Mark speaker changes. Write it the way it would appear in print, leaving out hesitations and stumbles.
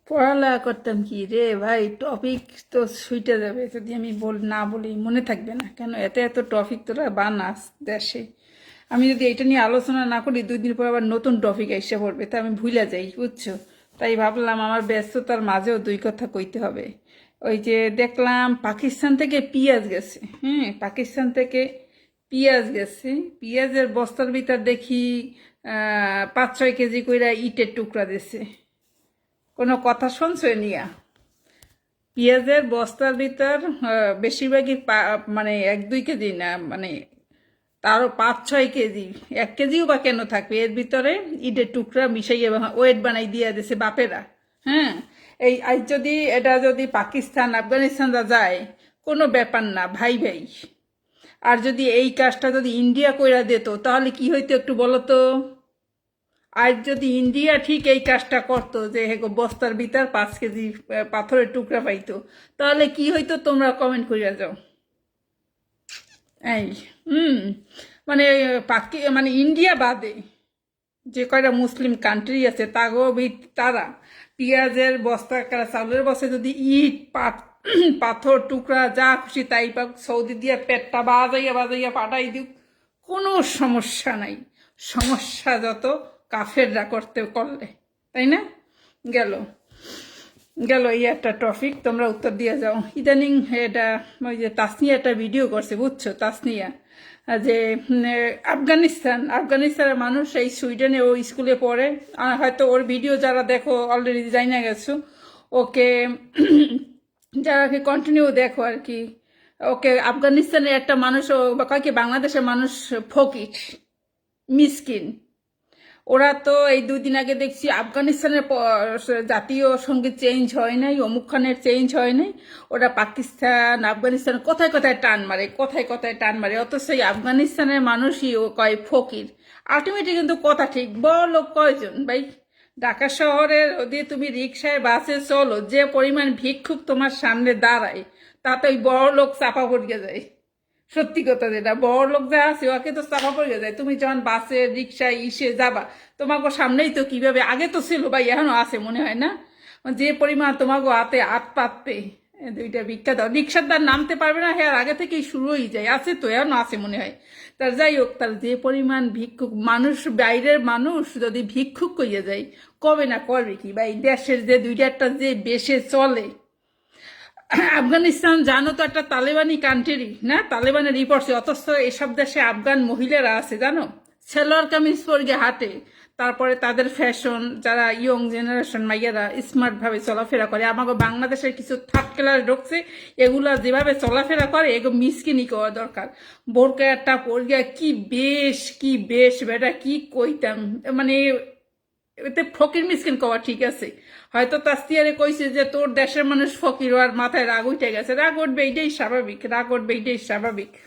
Speaker 1: পড়ালেখা করতাম কি রে ভাই, টপিক তো ছুটে যাবে যদি আমি না বলি, মনে থাকবে না কেন? এত এত টপিক তোরা বানাস দেশে, আমি যদি এটা নিয়ে আলোচনা না করি 2 দিন পর আবার নতুন টপিক এসে পড়বে, তা আমি ভুলে যাই, বুঝছো? তাই ভাবলাম আমার ব্যস্ততার মাঝেও 2 কথা কইতে হবে। ওই যে দেখলাম পাকিস্তান থেকে পেঁয়াজ গেছে, পাকিস্তান থেকে পেঁয়াজ গেছে, পেঁয়াজের বস্তার ভিতর দেখি 5-6 কেজি কইরা ইটের টুকরা দিছে। কোনো কথা শুনছো নিয়া? পেঁয়াজের বস্তার ভিতর বেশিরভাগই মানে 1-2 কেজি না, মানে তারও 5-6 কেজি, 1 কেজিও বা কেন থাকবে এর ভিতরে ইটের টুকরা মিশাইয়ে ওয়েট বানাই দিয়ে দিছে বাপেরা। হ্যাঁ, এই আজ যদি এটা যদি পাকিস্তান আফগানিস্তান যায় কোনো ব্যাপার না, ভাই ভাই। আর যদি এই কাজটা যদি ইন্ডিয়া কইরা দিত তাহলে কি হইতো একটু বলো তো? আজ যদি ইন্ডিয়া ঠিক এই কাজটা করতো যে বস্তার ভিতর 5 কেজি পাথরের টুকরা পাইতো, তাহলে কি হইতো তোমরা কমেন্ট করিয়া যাও। এই মানে মানে ইন্ডিয়া বাদে যে কয়টা মুসলিম কান্ট্রি আছে তারা পেঁয়াজের বস্তা, চাউলের বস্তা যদি ইট পাথর টুকরা যা খুশি তাই পাক সৌদি দিয়ে পেটটা বাজাইয়া বাজাইয়া পাঠাই দিক, কোনো সমস্যা নাই। সমস্যা যত কাফেররা করলে, তাই না? গেল গেল এই একটা টপিক, তোমরা উত্তর দিয়ে যাও। ইদানিং এটা ওই যে তাসনিয়া একটা ভিডিও করছে, বুঝছো? তাসনিয়া যে আফগানিস্তানের মানুষ এই সুইডেনে ও স্কুলে পড়ে, হয়তো ওর ভিডিও যারা দেখো অলরেডি যাই না গেছো, ওকে যারা কি কন্টিনিউ দেখো আর কি, ওকে আফগানিস্তানের একটা মানুষ বা কয় কি বাংলাদেশের মানুষ ফকির মিসকিন। ওরা তো এই 2 দিন আগে দেখছি আফগানিস্তানের জাতীয় সঙ্গীত চেঞ্জ হয় নাই, অমুক খানের চেঞ্জ হয় নাই, ওরা পাকিস্তান আফগানিস্তান কোথায় কোথায় টান মারে, কোথায় কোথায় টান মারে, অথচ এই আফগানিস্তানের মানুষই ও কয় ফকির। আলটিমেটলি কিন্তু কথা ঠিক, বড় লোক কয়জন ভাই? ঢাকা শহরের ওদিকে তুমি রিক্সায় বাসে চলো, যে পরিমাণ ভিক্ষুক তোমার সামনে দাঁড়ায় তাতে ওই বড় লোক চাপা পড়িয়ে যায়। সত্যি কথা, যেটা বড় লোক যা আছে ওকে তো চাপা পড়ে যায়। তুমি যখন বাসে রিক্সায় যাবা, তোমাকে সামনেই তো কিভাবে, আগে তো ছিল ভাই, এখনো আছে মনে হয় না? যে পরিমাণ তোমাকে হাতে হাত পাততে 2টা বিখ্যাত রিক্সার দ্বার নামতে পারবে না, হ্যাঁ আগে থেকেই শুরু হয়ে যায়, আছে তো এখনো আছে মনে হয়। তার যাই হোক, তার যে পরিমাণ ভিক্ষুক মানুষ, বাইরের মানুষ যদি ভিক্ষুক কইয়া যায়, কবে না করবে কি ভাই? দেশের যে 2টা যে বেশে চলে, আফগানিস্তান জানো তো একটা তালেবানি কান্ট্রি না, তালেবানের রিপোর্টসে, অথচ এসব দেশে আফগান মহিলারা আছে জানো, সেলোয়ার কামিজ পরে হাঁটে। তারপরে তাদের ফ্যাশন, যারা ইয়ং জেনারেশন মাইয়ারা স্মার্টভাবে চলাফেরা করে। আমাকে বাংলাদেশের কিছু থার্ড ক্লাস ঢুকছে, এগুলা যেভাবে চলাফেরা করে এগুলো মিসকিনি করা দরকার। বোরকা একটা পরিয়া কি বেশ বেটা কি কইতাম, মানে এতে ফকির মিসকিন কওয়া ঠিক আছে। হয়তো তাস্তিয়ারে কইছে যে তোর দেশের মানুষ ফকির, আর মাথায় রাগ উঠে গেছে, রাগ উঠবে এটাই স্বাভাবিক, রাগ উঠবে এটাই স্বাভাবিক।